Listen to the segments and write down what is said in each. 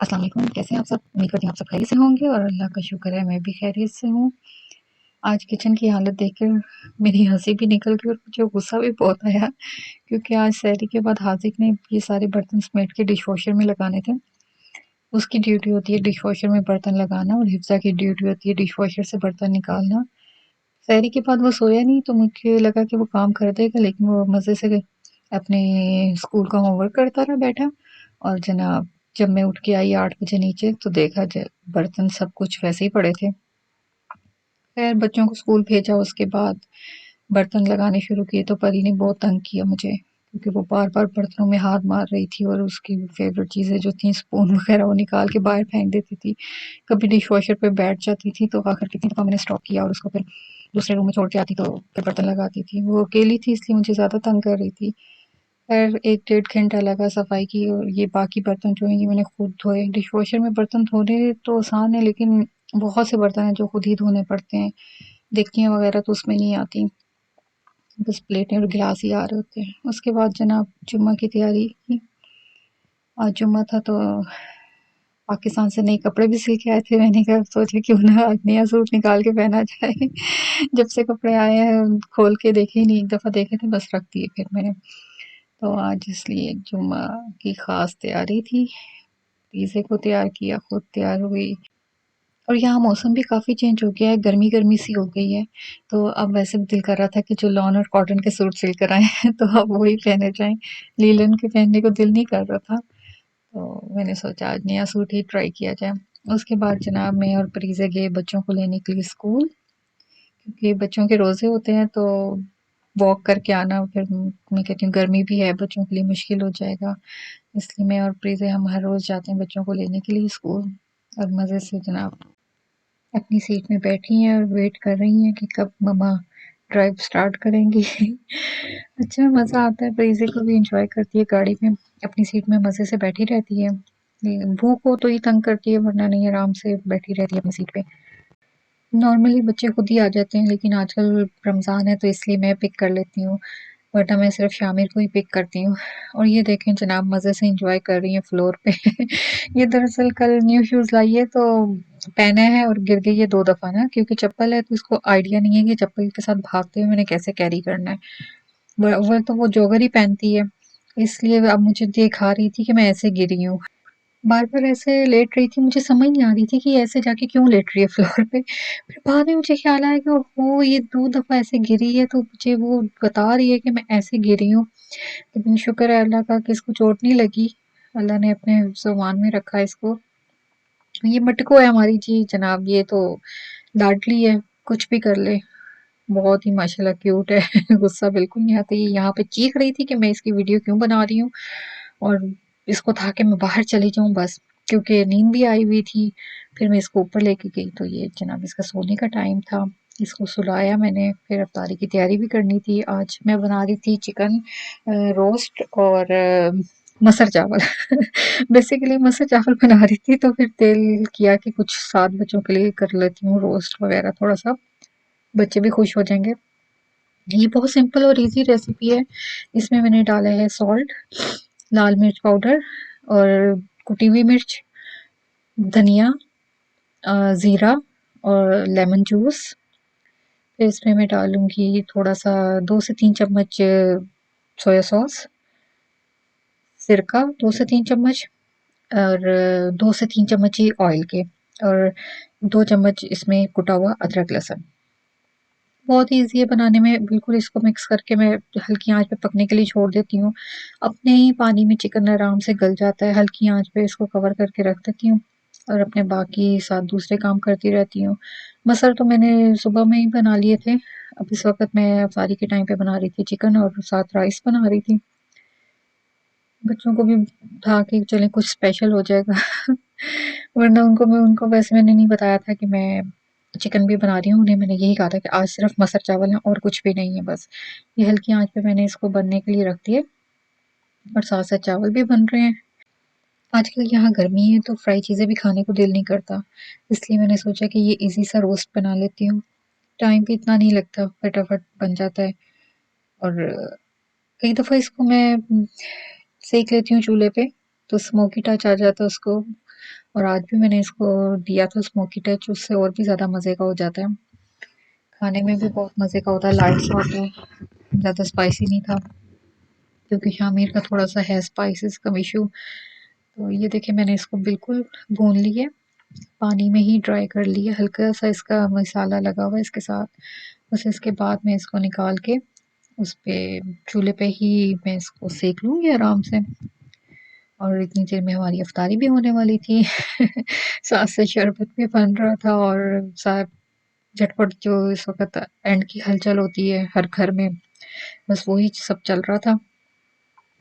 अस्सलाम वालेकुम, कैसे हैं आप सब? उम्मीद करती हूँ आप सब खैरियत से होंगे और अल्लाह का शुक्र है मैं भी खैरियत से हूँ। आज किचन की हालत देखकर मेरी हँसी भी निकल गई और मुझे गुस्सा भी बहुत आया क्योंकि आज सहरी के बाद हाज़िक ने ये सारे बर्तन समेट के डिशवॉशर में लगाने थे। उसकी ड्यूटी होती है डिशवॉशर में बर्तन लगाना और हिफ्ज़ा की ड्यूटी होती है डिशवॉशर से बर्तन निकालना। सहरी के बाद वो सोया नहीं तो मुझे लगा कि वो काम कर देगा, लेकिन वो मज़े से अपने स्कूल का होमवर्क करता रहा बैठा। और जनाब, जब मैं उठ के आई 8 बजे नीचे तो देखा बर्तन सब कुछ वैसे ही पड़े थे। खैर बच्चों को स्कूल भेजा, उसके बाद बर्तन लगाने शुरू किए तो परी ने बहुत तंग किया मुझे क्योंकि वो बार बार बर्तनों में हाथ मार रही थी और उसकी फेवरेट चीज़ें जो थी स्पून वगैरह वो निकाल के बाहर फेंक देती थी। कभी डिश वॉशर पे बैठ जाती थी तो आखिर कितनी दफ़ा मैंने स्टॉप किया और उसको फिर दूसरे रूम में छोड़ के आती तो फिर बर्तन लगाती थी। वो अकेली थी इसलिए मुझे ज़्यादा तंग कर रही थी। खैर 1 डेढ़ घंटा लगा सफाई की और ये बाकी बर्तन जो हैं ये मैंने खुद धोए। डिशवॉशर में बर्तन धोने तो आसान है, लेकिन बहुत से बर्तन हैं जो खुद ही धोने पड़ते हैं। देगचियाँ वगैरह तो उसमें नहीं आती, बस प्लेटें और गिलास ही आ रहे होते हैं। उसके बाद जनाब जुम्मा की तैयारी की। आज जुम्मा था तो पाकिस्तान से नए कपड़े भी सिल के आए थे। मैंने कहा सोचा क्यों ना आज नया सूट निकाल के पहना जाए। जब से कपड़े आए हैं खोल के देखे ही नहीं, एक दफ़ा देखे थे बस रख दिए फिर मैंने। तो आज इसलिए जुम्मा की ख़ास तैयारी थी। पीज़े को तैयार किया, खुद तैयार हुई। और यहाँ मौसम भी काफ़ी चेंज हो गया है, गर्मी-गर्मी सी हो गई है। तो अब वैसे भी दिल कर रहा था कि जो लॉन और कॉटन के सूट सिल कर आए हैं तो अब वही पहने जाएँ। लीलन के पहनने को दिल नहीं कर रहा था। तो मैंने सोचा आज नया सूट ही ट्राई किया जाए। उसके बाद जनाब मैं और परीज़ा गए बच्चों को लेने के लिए स्कूल, क्योंकि बच्चों के रोज़े होते हैं तो वॉक करके आना फिर मैं कहती हूँ गर्मी भी है, बच्चों के लिए मुश्किल हो जाएगा। इसलिए मैं और प्रीति हम हर रोज़ जाते हैं बच्चों को लेने के लिए स्कूल। और मज़े से जनाब अपनी सीट में बैठी हैं और वेट कर रही हैं कि कब मम्मा ड्राइव स्टार्ट करेंगी। अच्छा मज़ा आता है, प्रीति को भी एंजॉय करती है गाड़ी में, अपनी सीट में मज़े से बैठी रहती है। भूख हो तो ही तंग करती है, वरना नहीं आराम से बैठी रहती है अपनी सीट पे। नॉर्मली बच्चे खुद ही आ जाते हैं, लेकिन आजकल रमज़ान है तो इसलिए मैं पिक कर लेती हूँ, वरना मैं सिर्फ़ शामिर को ही पिक करती हूँ। और ये देखें जनाब मज़े से एंजॉय कर रही हैं फ्लोर पे। ये दरअसल कल न्यू शूज़ लाई है तो पहने हैं और गिर गई है 2 दफ़ा ना, क्योंकि चप्पल है तो इसको आइडिया नहीं है कि चप्पल के साथ भागते हुए मैंने कैसे कैरी करना है। वो तो वो जॉगर ही पहनती है, इसलिए अब मुझे दिखा रही थी कि मैं ऐसे गिरी हूँ। बार-बार ऐसे लेट रही थी, मुझे समझ नहीं आ रही थी कि ये ऐसे जाके क्यों लेट रही है फ्लोर पे। फिर बाद में मुझे ख़्याल आया कि ओहो! ये 2 दफ़ा ऐसे गिरी है तो मुझे वो बता रही है कि मैं ऐसे गिरी हूँ। लेकिन शुक्र है अल्लाह का कि इसको चोट नहीं लगी। अल्लाह ने अपने हिफ्ज़-ओ-अमान में रखा है इसको। ये मटको है हमारी जी जनाब, ये तो लाडली है, कुछ भी कर ले। बहुत ही माशाल्लाह क्यूट है। गुस्सा बिल्कुल नहीं आता। ये यहाँ पे चीख रही थी कि मैं इसकी वीडियो क्यों बना रही हूँ और इसको था कि मैं बाहर चली जाऊँ बस, क्योंकि नींद भी आई हुई थी। फिर मैं इसको ऊपर लेके गई तो ये जनाब इसका सोने का टाइम था। इसको सुलाया मैंने, फिर इफ्तारी की तैयारी भी करनी थी। आज मैं बना रही थी चिकन रोस्ट और मसर चावल। बेसिकली मसर चावल बना रही थी तो फिर दिल किया कि कुछ साथ बच्चों के लिए कर लेती हूँ रोस्ट वगैरह थोड़ा-सा, बच्चे भी खुश हो जाएँगे। ये बहुत सिंपल और ईज़ी रेसिपी है। इसमें मैंने डाला है सॉल्ट, लाल मिर्च पाउडर और कुटी हुई मिर्च, धनिया, ज़ीरा और लेमन जूस। फिर इसमें मैं डालूँगी थोड़ा-सा 2 से 3 चम्मच सोया सॉस, सिरका 2 से 3 चम्मच और 2 से 3 चम्मच ही ऑयल के और 2 चम्मच इसमें कुटा हुआ अदरक लहसुन। बहुत ईज़ी है बनाने में, बिल्कुल इसको मिक्स करके मैं हल्की आँच पे पकने के लिए छोड़ देती हूँ। अपने ही पानी में चिकन आराम से गल जाता है, हल्की आँच पे इसको कवर करके रख देती हूँ और अपने बाकी साथ दूसरे काम करती रहती हूँ। मसल तो मैंने सुबह में ही बना लिए थे, अब इस वक़्त मैं इफ्तारी के टाइम पे बना रही थी चिकन और साथ राइस बना रही थी। बच्चों को भी था कि चलें कुछ स्पेशल हो जाएगा। वरना उनको वैसे मैंने नहीं बताया था कि मैं चिकन भी बना रही हूँ, उन्हें मैंने यही कहा था कि आज सिर्फ़ मसर चावल हैं और कुछ भी नहीं है बस। ये हल्की आँच पे मैंने इसको बनने के लिए रख दिए और साथ-साथ चावल भी बन रहे हैं। आजकल यहाँ गर्मी है तो फ्राई चीज़ें भी खाने को दिल नहीं करता, इसलिए मैंने सोचा कि ये ईज़ी सा रोस्ट बना लेती हूँ। टाइम भी इतना नहीं लगता, फटाफट बन जाता है और कई दफ़ा इसको मैं सेंक लेती हूँ चूल्हे पे, तो स्मोकी टच आ जाता है उसको। और आज भी मैंने इसको दिया था स्मोकी टच, उससे और भी ज़्यादा मज़े का हो जाता है। खाने में भी बहुत मज़े का होता है, लाइट सा होता है, ज़्यादा स्पाइसी नहीं था क्योंकि शामिर का थोड़ा-सा है स्पाइसेस का इश्यू। तो ये देखिए मैंने इसको बिल्कुल भून लिया, पानी में ही ड्राई कर लिया, हल्का-सा इसका मसाला लगा हुआ है इसके साथ। बस इसके बाद मैं इसको निकाल के उस पे चूल्हे पे ही मैं इसको सेक लूँगी आराम से। और इतनी देर में हमारी इफ्तारी भी होने वाली थी। साथ से शरबत भी बन रहा था और साथ झटपट जो इस वक़्त एंड की हलचल होती है हर घर में, बस वही सब चल रहा था।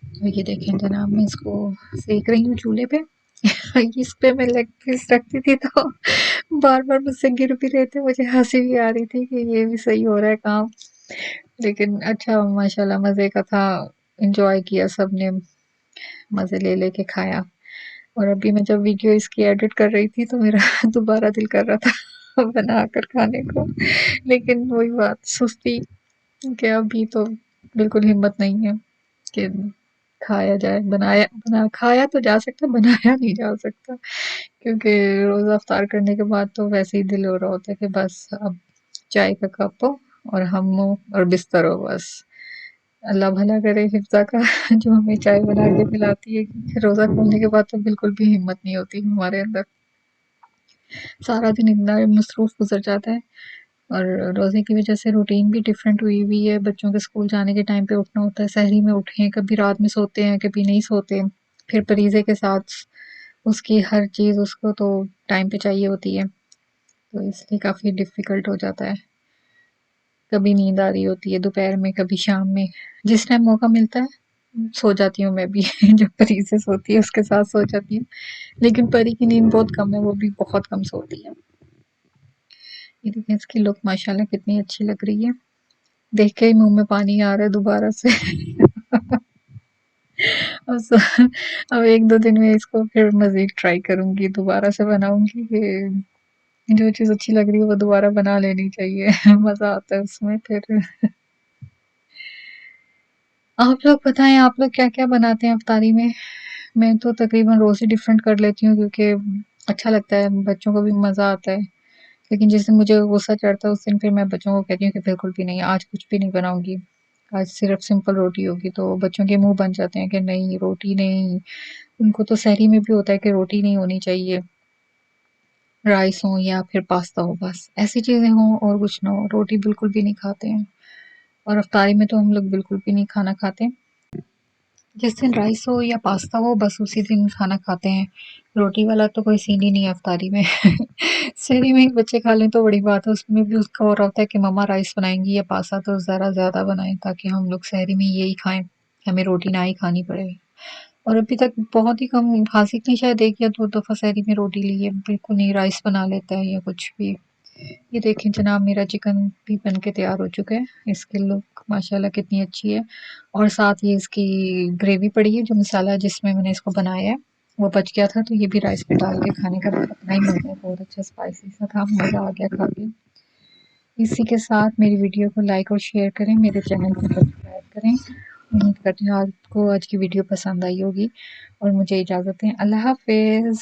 तो ये देखें जनाब, मैं इसको सेक रही हूँ चूल्हे पे। इस पे मैं लेग पीस रखती थी तो बार-बार मुझसे गिर भी रहे थे, मुझे हँसी भी आ रही थी कि ये भी सही हो रहा है काम। लेकिन अच्छा माशाल्लाह मज़े का था, एन्जॉय किया सबने, मज़े ले के खाया। और अभी मैं जब वीडियो इसकी एडिट कर रही थी तो मेरा दोबारा दिल कर रहा था बनाकर खाने को, लेकिन वही बात सुस्ती कि अभी तो बिल्कुल हिम्मत नहीं है कि खाया जाए, बना खाया तो जा सकता है, बनाया नहीं जा सकता क्योंकि रोज़ा इफ्तार करने के बाद तो वैसे ही दिल हो रहा होता है कि बस अब चाय का कप हो और हम हो और बिस्तर हो बस। अल्लाह भला करे हिफ्ज़ा का जो हमें चाय बना के पिलाती है क्योंकि रोज़ा खोलने के बाद तो बिल्कुल भी हिम्मत नहीं होती हमारे अंदर। सारा दिन इतना मसरूफ़ गुज़र जाता है और रोज़े की वज़ह से रूटीन भी डिफरेंट हुई हुई है। बच्चों के स्कूल जाने के टाइम पे उठना होता है, सहरी में उठें, कभी रात में सोते हैं, कभी नहीं सोते। फिर फरीज़े के साथ उसकी हर चीज़ उसको तो टाइम पे चाहिए होती है, तो इसलिए काफ़ी डिफ़िकल्ट हो जाता है। कभी नींद आ रही होती है दोपहर में, कभी शाम में, जिस टाइम मौका मिलता है सो जाती हूँ मैं भी। जब परी से सोती है उसके साथ सो जाती हूँ, लेकिन परी की नींद बहुत कम है, वो भी बहुत कम सोती है। ये देखिए इसकी लुक माशाल्लाह कितनी अच्छी लग रही है, देख के ही मुँह में पानी आ रहा है दोबारा से। अब स अब 1-2 दिन में इसको फिर मज़ीद ट्राई करूँगी, दोबारा से बनाऊँगी कि जो चीज़ अच्छी लग रही है वो दोबारा बना लेनी चाहिए। मज़ा आता है उसमें फिर। आप लोग बताएँ, आप लोग क्या-क्या बनाते हैं इफ्तारी में? मैं तो तकरीबन रोज़ ही डिफरेंट कर लेती हूँ क्योंकि अच्छा लगता है, बच्चों को भी मज़ा आता है। लेकिन जिस दिन मुझे गुस्सा चढ़ता है उस दिन फिर मैं बच्चों को कहती हूँ कि बिल्कुल भी नहीं, आज कुछ भी नहीं बनाऊँगी, आज सिर्फ़ सिंपल रोटी होगी। तो बच्चों के मुँह बन जाते हैं कि नहीं रोटी नहीं, उनको तो सहरी में भी होता है कि रोटी नहीं होनी चाहिए, राइस हो या फिर पास्ता हो बस, ऐसी चीज़ें हों और कुछ ना हो, रोटी बिल्कुल भी नहीं खाते हैं। और इफ्तारी में तो हम लोग बिल्कुल भी नहीं खाना खाते। जिस दिन राइस हो या पास्ता हो बस उसी दिन खाना खाते हैं। रोटी वाला तो कोई सीन ही नहीं है इफ्तारी में। सहरी में ही बच्चे खा लें तो बड़ी बात है, उसमें भी उसका हो रहा होता है कि मम्मा राइस बनाएँगी या पास्ता तो ज़रा ज़्यादा बनाएँ ताकि हम लोग सहरी में यही खाएँ, हमें रोटी ना ही खानी पड़े। और अभी तक बहुत ही कम हासिल ने शायद 1 या 2 दफ़ा सहरी में रोटी ली है, बिल्कुल नहीं राइस बना लेता है या कुछ भी। ये देखें जनाब मेरा चिकन भी बन के तैयार हो चुका है, इसकी लुक माशाल्लाह कितनी अच्छी है और साथ ये इसकी ग्रेवी पड़ी है जो मसाला जिसमें मैंने इसको बनाया है, वो बच गया था तो ये भी राइस पे डाल के खाने का अपना ही मज़ा है, बहुत अच्छा स्पाइसी सा था, मज़ा आ गया खा के। इसी के साथ मेरी वीडियो को लाइक और शेयर करें, मेरे चैनल को सब्सक्राइब करें। उम्मीद करती हूँ आपको आज की वीडियो पसंद आई होगी और मुझे इजाज़त दें। अल्लाह हाफ़िज़।